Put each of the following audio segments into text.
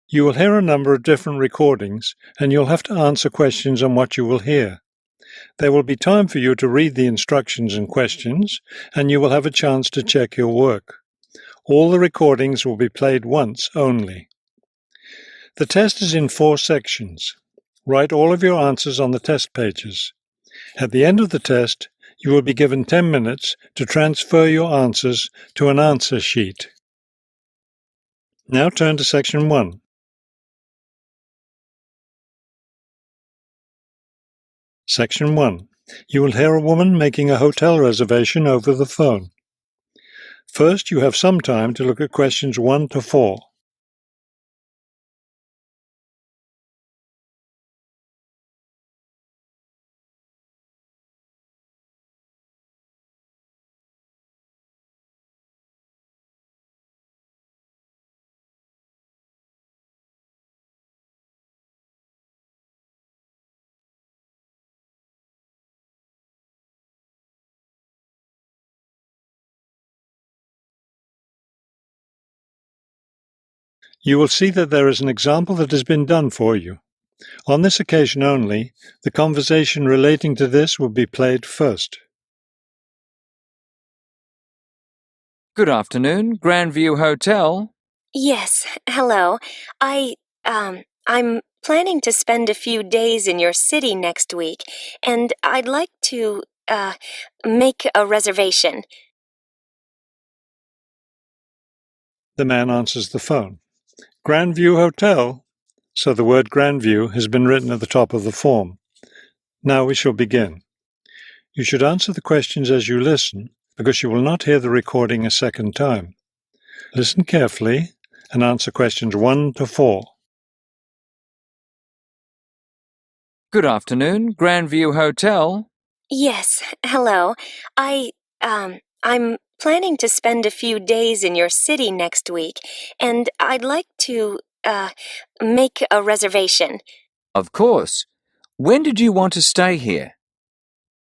You will hear a number of different recordings, and you'll have to answer questions on what you will hear. There will be time for you to read the instructions and questions, and you will have a chance to check your work. All the recordings will be played once only. The test is in 4 sections. Write all of your answers on the test pages. At the end of the test, you will be given 10 minutes to transfer your answers to an answer sheet. Now turn to Section 1. Section 1. You will hear a woman making a hotel reservation over the phone. First, you have some time to look at questions 1 to 4. You will see that there is an example that has been done for you. On this occasion only, the conversation relating to this will be played first. Good afternoon, Grandview Hotel. Yes, hello. I'm planning to spend a few days in your city next week, and I'd like to, make a reservation. The man answers the phone. Grandview Hotel? So the word Grandview has been written at the top of the form. Now we shall begin. You should answer the questions as you listen, because you will not hear the recording a second time. Listen carefully and answer questions 1 to 4. Good afternoon, Grandview Hotel. Yes, hello. I'm planning to spend a few days in your city next week, and I'd like to, make a reservation. Of course. When did you want to stay here?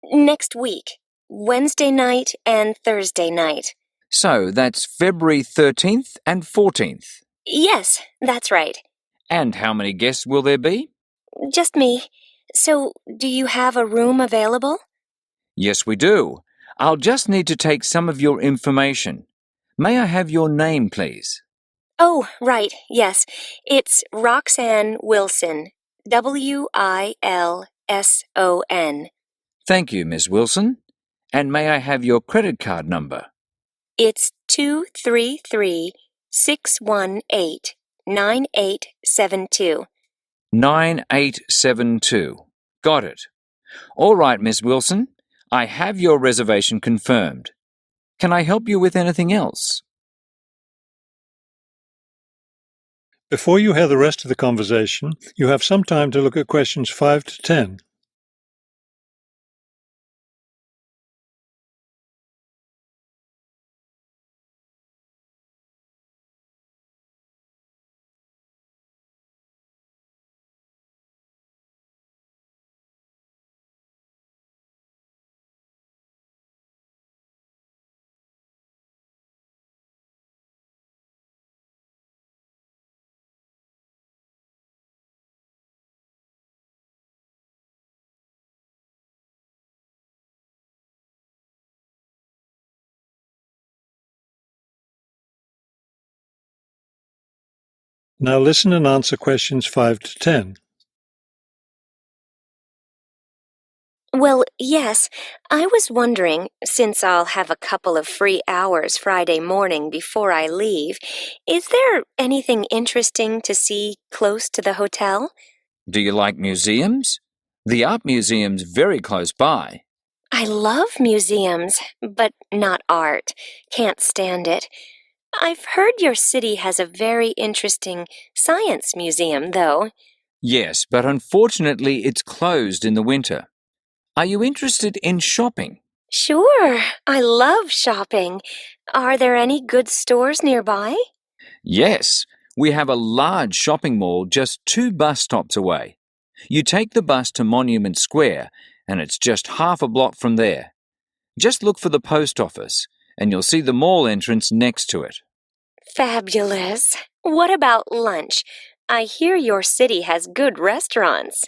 Next week, Wednesday night and Thursday night. So that's February 13th and 14th. Yes, that's right. And how many guests will there be? Just me. So, do you have a room available? Yes, we do. I'll just need to take some of your information. May I have your name, please? Oh, right, yes. It's Roxanne Wilson. Wilson. Thank you, Miss Wilson. And may I have your credit card number? It's 233-618-9872. 9872. Got it. All right, Miss Wilson. I have your reservation confirmed. Can I help you with anything else? Before you hear the rest of the conversation, you have some time to look at questions 5 to 10. Now listen and answer questions 5 to 10. Well, yes, I was wondering, since I'll have a couple of free hours Friday morning before I leave, is there anything interesting to see close to the hotel? Do you like museums? The art museum's very close by. I love museums, but not art. Can't stand it. I've heard your city has a very interesting science museum, though. Yes, but unfortunately it's closed in the winter. Are you interested in shopping? Sure, I love shopping. Are there any good stores nearby? Yes, we have a large shopping mall just 2 bus stops away. You take the bus to Monument Square, and it's just half a block from there. Just look for the post office, and you'll see the mall entrance next to it. Fabulous. What about lunch? I hear your city has good restaurants.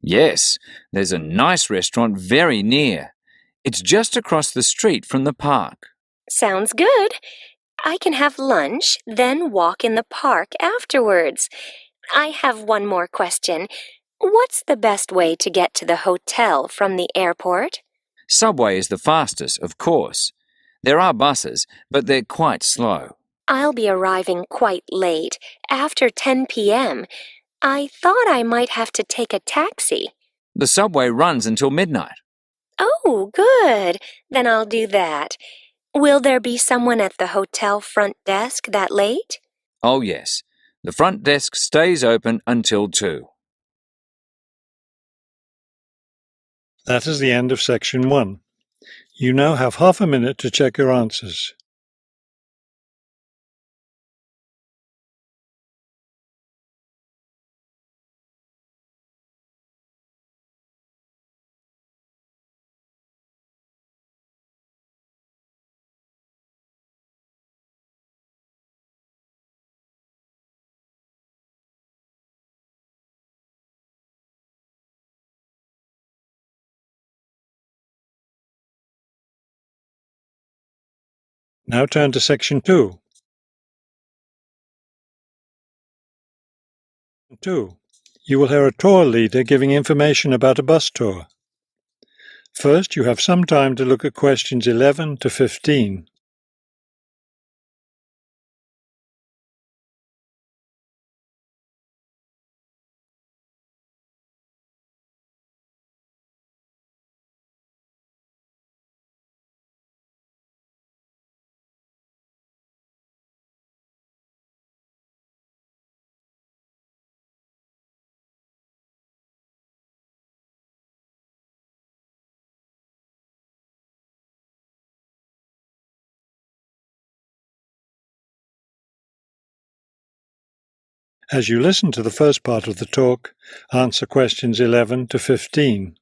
Yes, there's a nice restaurant very near. It's just across the street from the park. Sounds good. I can have lunch, then walk in the park afterwards. I have one more question. What's the best way to get to the hotel from the airport? Subway is the fastest, of course. There are buses, but they're quite slow. I'll be arriving quite late, after 10 p.m. I thought I might have to take a taxi. The subway runs until midnight. Oh, good. Then I'll do that. Will there be someone at the hotel front desk that late? Oh, yes. The front desk stays open until 2. That is the end of section 1. You now have half a minute to check your answers. Now turn to section 2. 2. You will hear a tour leader giving information about a bus tour. First, you have some time to look at questions 11 to 15. As you listen to the first part of the talk, answer questions 11 to 15.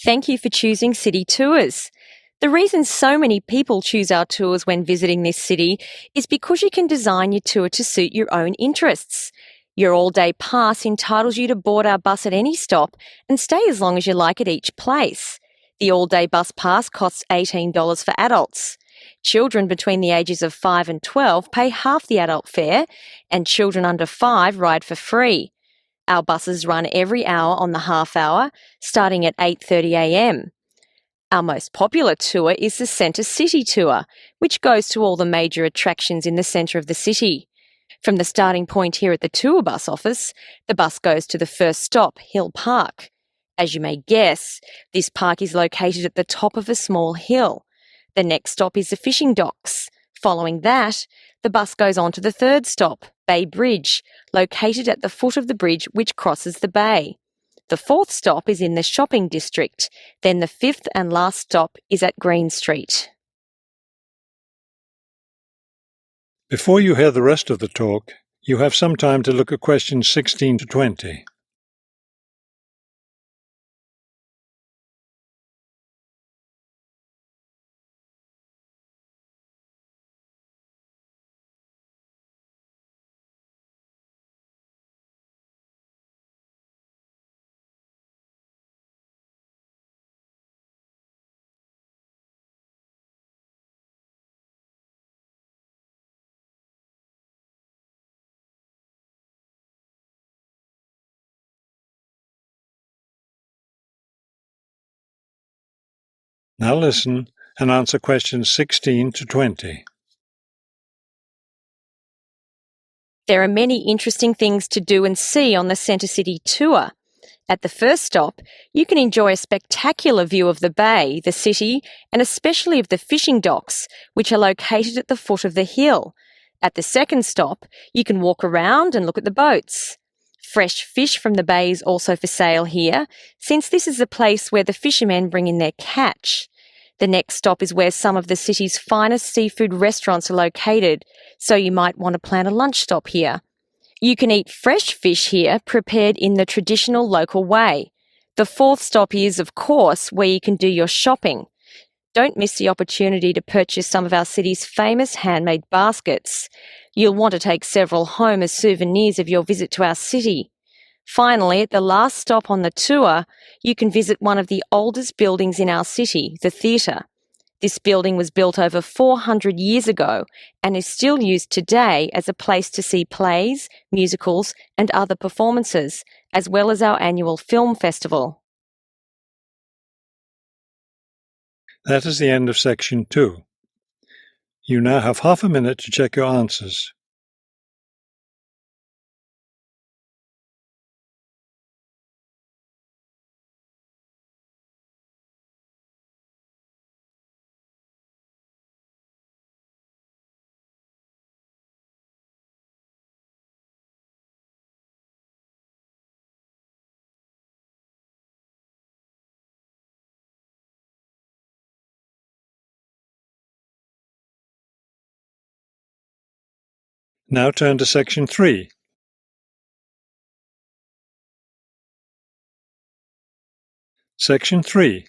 Thank you for choosing City Tours. The reason so many people choose our tours when visiting this city is because you can design your tour to suit your own interests. Your all-day pass entitles you to board our bus at any stop and stay as long as you like at each place. The all-day bus pass costs $18 for adults. Children between the ages of 5 and 12 pay half the adult fare, and children under 5 ride for free. Our buses run every hour on the half hour, starting at 8:30 a.m. Our most popular tour is the Centre City Tour, which goes to all the major attractions in the centre of the city. From the starting point here at the tour bus office, the bus goes to the first stop, Hill Park. As you may guess, this park is located at the top of a small hill. The next stop is the fishing docks. Following that, the bus goes on to the third stop, Bay Bridge, located at the foot of the bridge which crosses the bay. The fourth stop is in the shopping district. Then the fifth and last stop is at Green Street. Before you hear the rest of the talk, you have some time to look at questions 16 to 20. Now listen and answer questions 16 to 20. There are many interesting things to do and see on the Centre City Tour. At the first stop, you can enjoy a spectacular view of the bay, the city, and especially of the fishing docks, which are located at the foot of the hill. At the second stop, you can walk around and look at the boats. Fresh fish from the bay is also for sale here, since this is the place where the fishermen bring in their catch. The next stop is where some of the city's finest seafood restaurants are located, so you might want to plan a lunch stop here. You can eat fresh fish here, prepared in the traditional local way. The fourth stop is, of course, where you can do your shopping. Don't miss the opportunity to purchase some of our city's famous handmade baskets. You'll want to take several home as souvenirs of your visit to our city. Finally, at the last stop on the tour, you can visit one of the oldest buildings in our city, the theatre. This building was built over 400 years ago and is still used today as a place to see plays, musicals, and other performances, as well as our annual film festival. That is the end of section 2. You now have half a minute to check your answers. Now turn to section 3. Section 3.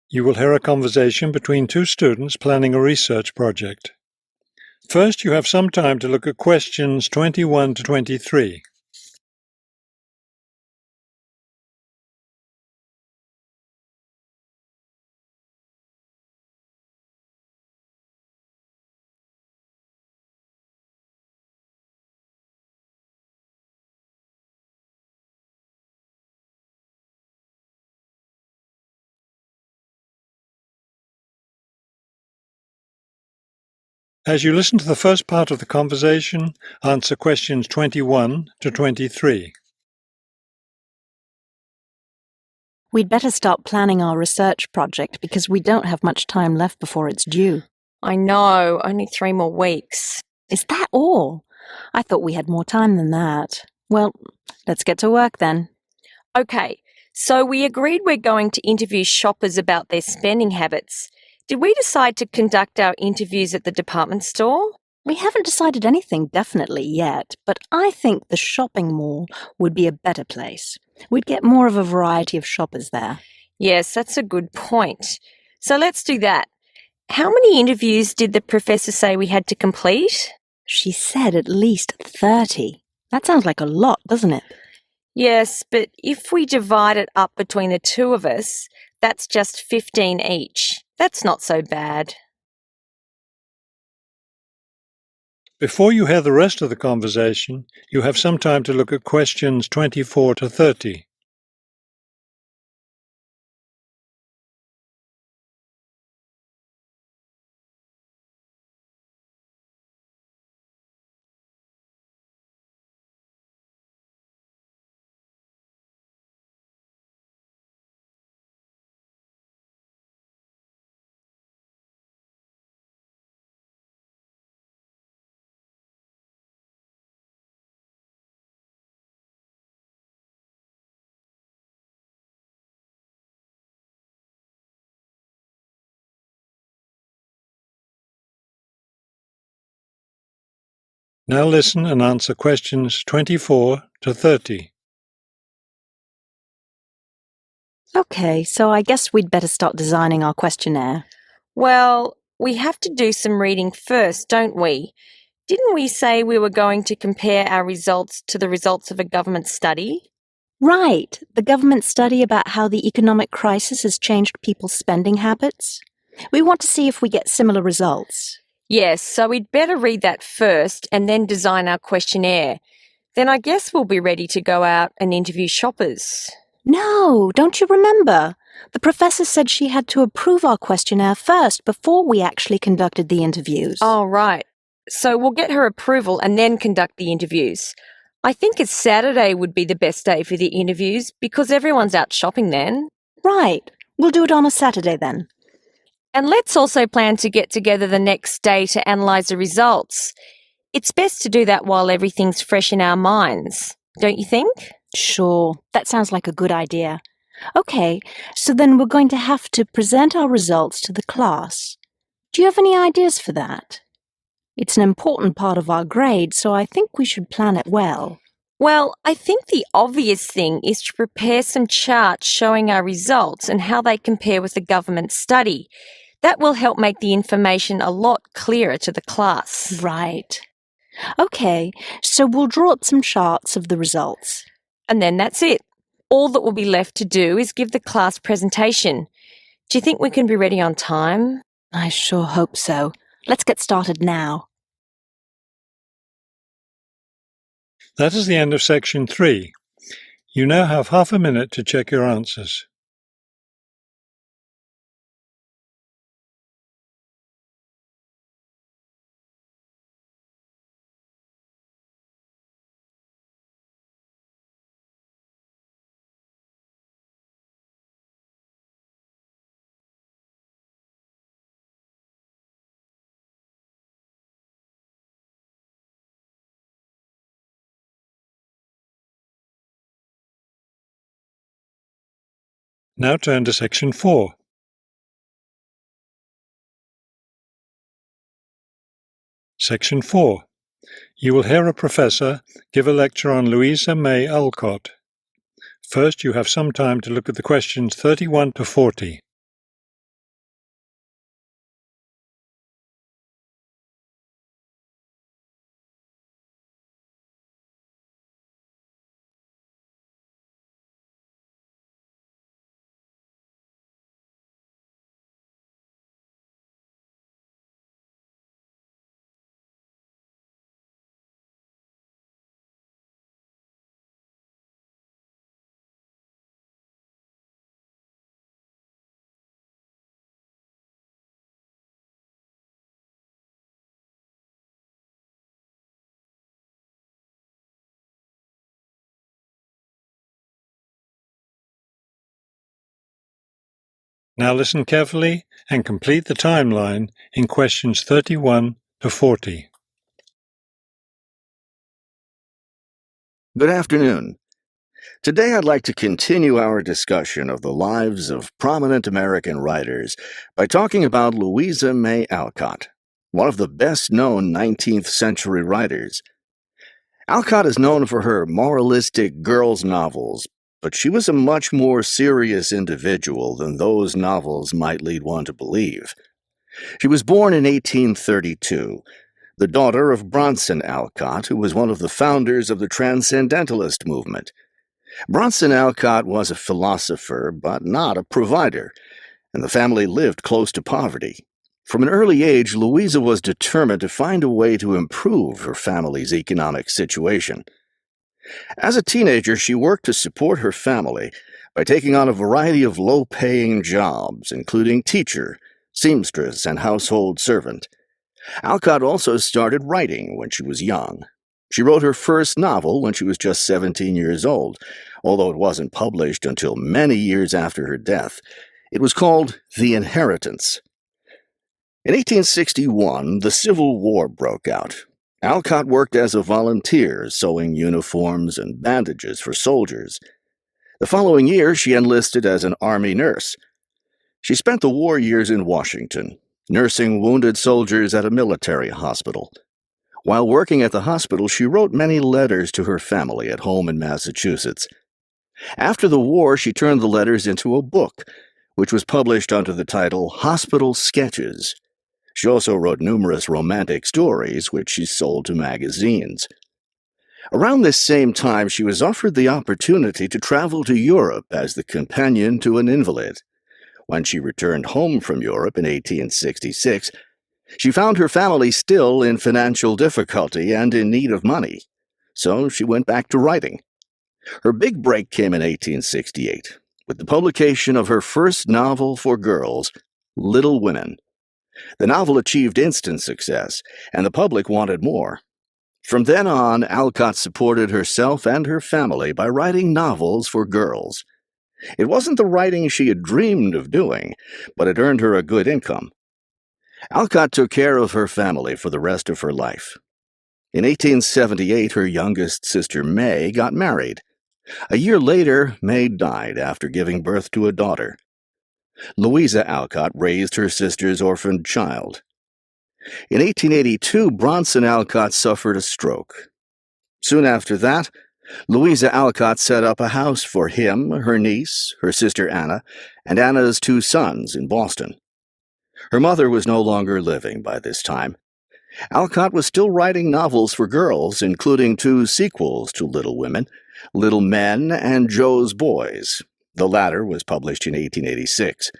You will hear a conversation between two students planning a research project. First, you have some time to look at questions 21 to 23. As you listen to the first part of the conversation, answer questions 21 to 23. We'd better start planning our research project because we don't have much time left before it's due. I know, only 3 more weeks. Is that all? I thought we had more time than that. Well, let's get to work then. Okay, so we agreed we're going to interview shoppers about their spending habits. Did we decide to conduct our interviews at the department store? We haven't decided anything definitely yet, but I think the shopping mall would be a better place. We'd get more of a variety of shoppers there. Yes, that's a good point. So let's do that. How many interviews did the professor say we had to complete? She said at least 30. That sounds like a lot, doesn't it? Yes, but if we divide it up between the two of us, that's just 15 each. That's not so bad. Before you hear the rest of the conversation, you have some time to look at questions 24 to 30. Now listen and answer questions 24 to 30. Okay, so I guess we'd better start designing our questionnaire. Well, we have to do some reading first, don't we? Didn't we say we were going to compare our results to the results of a government study? Right, the government study about how the economic crisis has changed people's spending habits. We want to see if we get similar results. Yes, so we'd better read that first and then design our questionnaire. Then I guess we'll be ready to go out and interview shoppers. No, don't you remember? The professor said she had to approve our questionnaire first before we actually conducted the interviews. Oh, right. So we'll get her approval and then conduct the interviews. I think it's Saturday would be the best day for the interviews because everyone's out shopping then. Right. We'll do it on a Saturday then. And let's also plan to get together the next day to analyse the results. It's best to do that while everything's fresh in our minds, don't you think? Sure, that sounds like a good idea. Okay, so then we're going to have to present our results to the class. Do you have any ideas for that? It's an important part of our grade, so I think we should plan it well. Well, I think the obvious thing is to prepare some charts showing our results and how they compare with the government study. That will help make the information a lot clearer to the class. Right. Okay, so we'll draw up some charts of the results. And then that's it. All that will be left to do is give the class presentation. Do you think we can be ready on time? I sure hope so. Let's get started now. That is the end of section 3. You now have half a minute to check your answers. Now turn to section 4. Section 4. You will hear a professor give a lecture on Louisa May Alcott. First, you have some time to look at the questions 31 to 40. Now listen carefully and complete the timeline in questions 31 to 40. Good afternoon. Today I'd like to continue our discussion of the lives of prominent American writers by talking about Louisa May Alcott, one of the best-known 19th century writers. Alcott is known for her moralistic girls' novels, but she was a much more serious individual than those novels might lead one to believe. She was born in 1832, the daughter of Bronson Alcott, who was one of the founders of the Transcendentalist movement. Bronson Alcott was a philosopher, but not a provider, and the family lived close to poverty. From an early age, Louisa was determined to find a way to improve her family's economic situation. As a teenager, she worked to support her family by taking on a variety of low-paying jobs, including teacher, seamstress, and household servant. Alcott also started writing when she was young. She wrote her first novel when she was just 17 years old, although it wasn't published until many years after her death. It was called The Inheritance. In 1861, the Civil War broke out. Alcott worked as a volunteer, sewing uniforms and bandages for soldiers. The following year, she enlisted as an Army nurse. She spent the war years in Washington, nursing wounded soldiers at a military hospital. While working at the hospital, she wrote many letters to her family at home in Massachusetts. After the war, she turned the letters into a book, which was published under the title Hospital Sketches. She also wrote numerous romantic stories, which she sold to magazines. Around this same time, she was offered the opportunity to travel to Europe as the companion to an invalid. When she returned home from Europe in 1866, she found her family still in financial difficulty and in need of money, so she went back to writing. Her big break came in 1868, with the publication of her first novel for girls, Little Women. The novel achieved instant success, and the public wanted more. From then on, Alcott supported herself and her family by writing novels for girls. It wasn't the writing she had dreamed of doing, but it earned her a good income. Alcott took care of her family for the rest of her life. In 1878, her youngest sister May got married. A year later, May died after giving birth to a daughter. Louisa Alcott raised her sister's orphaned child. In 1882, Bronson Alcott suffered a stroke. Soon after that, Louisa Alcott set up a house for him, her niece, her sister Anna, and Anna's 2 sons in Boston. Her mother was no longer living by this time. Alcott was still writing novels for girls, including 2 sequels to Little Women, Little Men and Joe's Boys. The latter was published in 1886.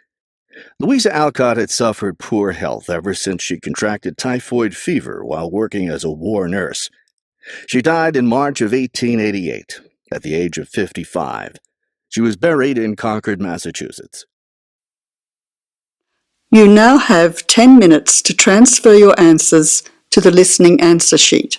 Louisa Alcott had suffered poor health ever since she contracted typhoid fever while working as a war nurse. She died in March of 1888, at the age of 55. She was buried in Concord, Massachusetts. You now have 10 minutes to transfer your answers to the listening answer sheet.